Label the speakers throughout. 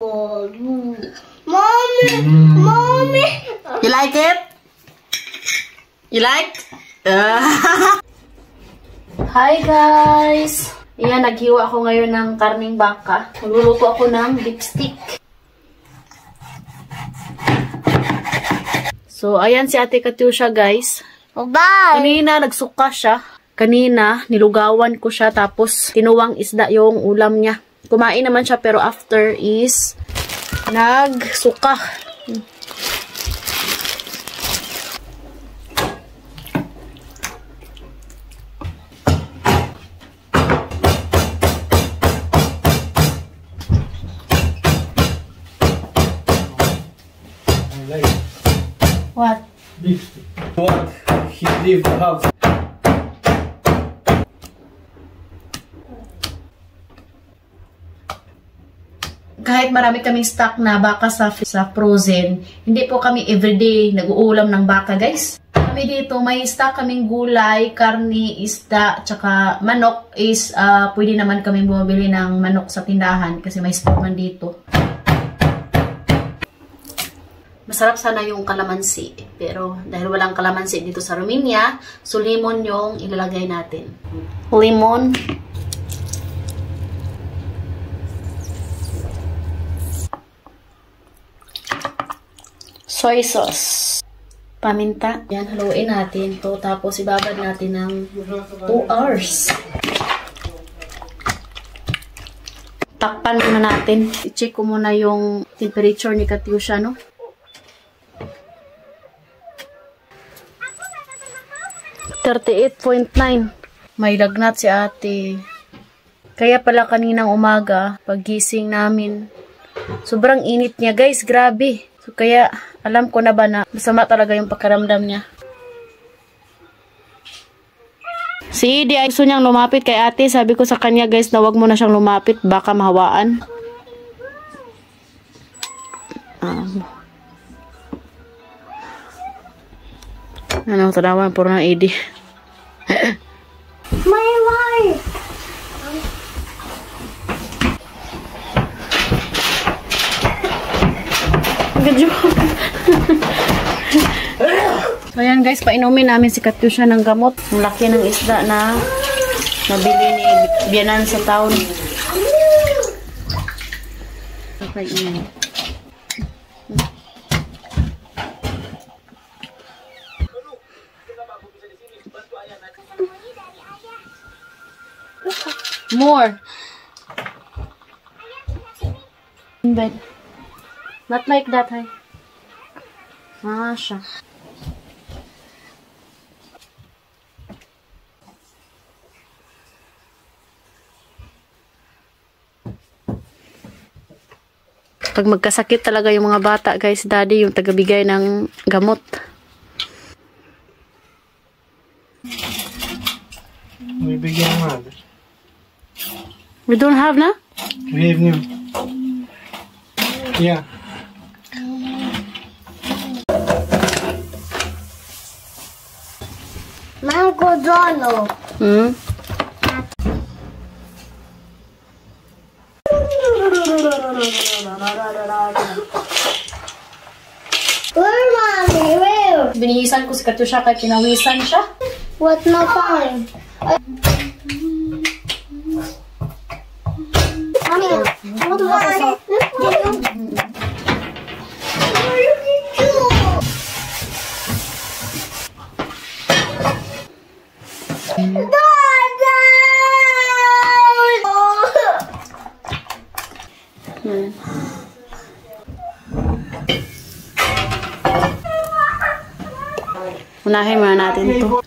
Speaker 1: Mommy! Mommy!
Speaker 2: You like it? You like? Hi guys! Ayan, naghiwa ako ngayon ng karning baka. Magluluto ako ng beef stick. So, ayan si Ate Katyusha guys.
Speaker 1: Bye!
Speaker 2: Kanina, nagsuka siya. Kanina, nilugawan ko siya tapos tinuwang isda yung ulam niya. Kumain naman siya pero after is nagsuka. What?
Speaker 3: What? He leave the house.
Speaker 2: Kahit marami kaming stock na baka sa frozen, hindi po kami everyday nag-uulam ng baka, guys. Kami dito, may stock kaming gulay, karni, isda, tsaka manok is, pwede naman kaming bumabili ng manok sa tindahan kasi may stock man dito. Masarap sana yung kalamansi, pero dahil walang kalamansi dito sa Romania, so lemon yung ilalagay natin. Lemon. Soy sauce. Paminta. Yan, haluin natin to. Tapos ibabad natin ng 2 hours. Takpan muna natin. I-check ko muna yung temperature ni Katyusha, no? .9. May lagnat si ate. Kaya pala kaninang umaga, paggising namin, sobrang init niya, guys. Grabe. So, kaya alam ko na ba na masama talaga yung pagkaramdam niya. Si Edie ay gusto niyang lumapit kay ate. Sabi ko sa kanya, guys, na wag mo na siyang lumapit. Baka mahawaan. Ano, tanawan puro ng Edie.
Speaker 1: My wife!
Speaker 2: Good job. So, ayan guys, painumin namin si Katyusha ng gamot. Ang laki ng isda na nabili ni Bianan sa town. Okay, more. In bed. Not like that, hey. Siya. Pag magkasakit talaga yung mga bata, guys, daddy yung tagabigay ng gamot.
Speaker 3: We begin mad.
Speaker 2: We don't have na?
Speaker 3: We have new. Yeah.
Speaker 1: Mango Dono. Where, Mommy? Where?
Speaker 2: Binihisan ko si Katyusha kaya pinawisan siya.
Speaker 1: What na fine? Mommy, what was Unahin muna natin ito.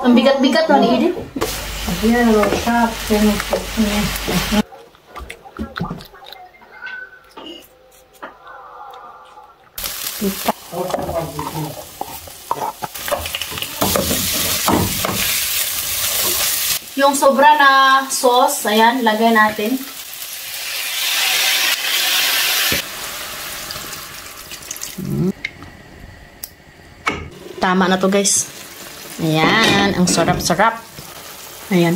Speaker 1: Ang bigat-bigat na ni Edith. Yung sobra na sauce, ayan, lagay natin. Tama na to, guys.
Speaker 2: Ayan, ang sarap-sarap. Ayan.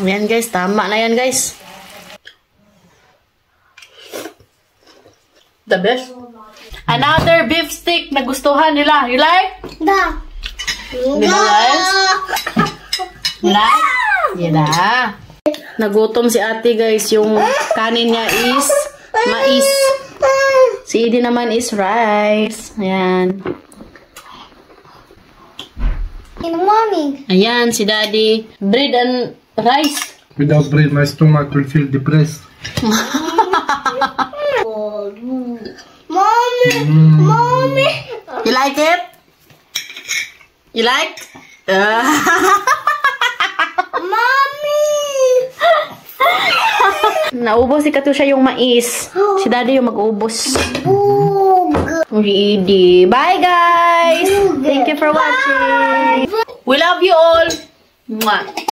Speaker 2: Ayan guys, tama na yan guys. The best. Another beef stick na gustuhan nila. You like?
Speaker 4: Da.
Speaker 2: You like? You like? Yeah. Nagutom si ate guys. Yung kanin niya is mais. Si Edie naman is rice. Ayan.
Speaker 4: Mommy.
Speaker 2: Ayan, si daddy. Bread and rice.
Speaker 3: Without bread, my stomach will feel depressed.
Speaker 4: Mommy.
Speaker 2: You like it? You like?
Speaker 4: Mommy.
Speaker 2: Naubos si Katusha yung mais. Si daddy yung mag-ubos.
Speaker 4: Boog.
Speaker 2: Ready. Bye guys! Thank you for watching. We love you all. Mwah.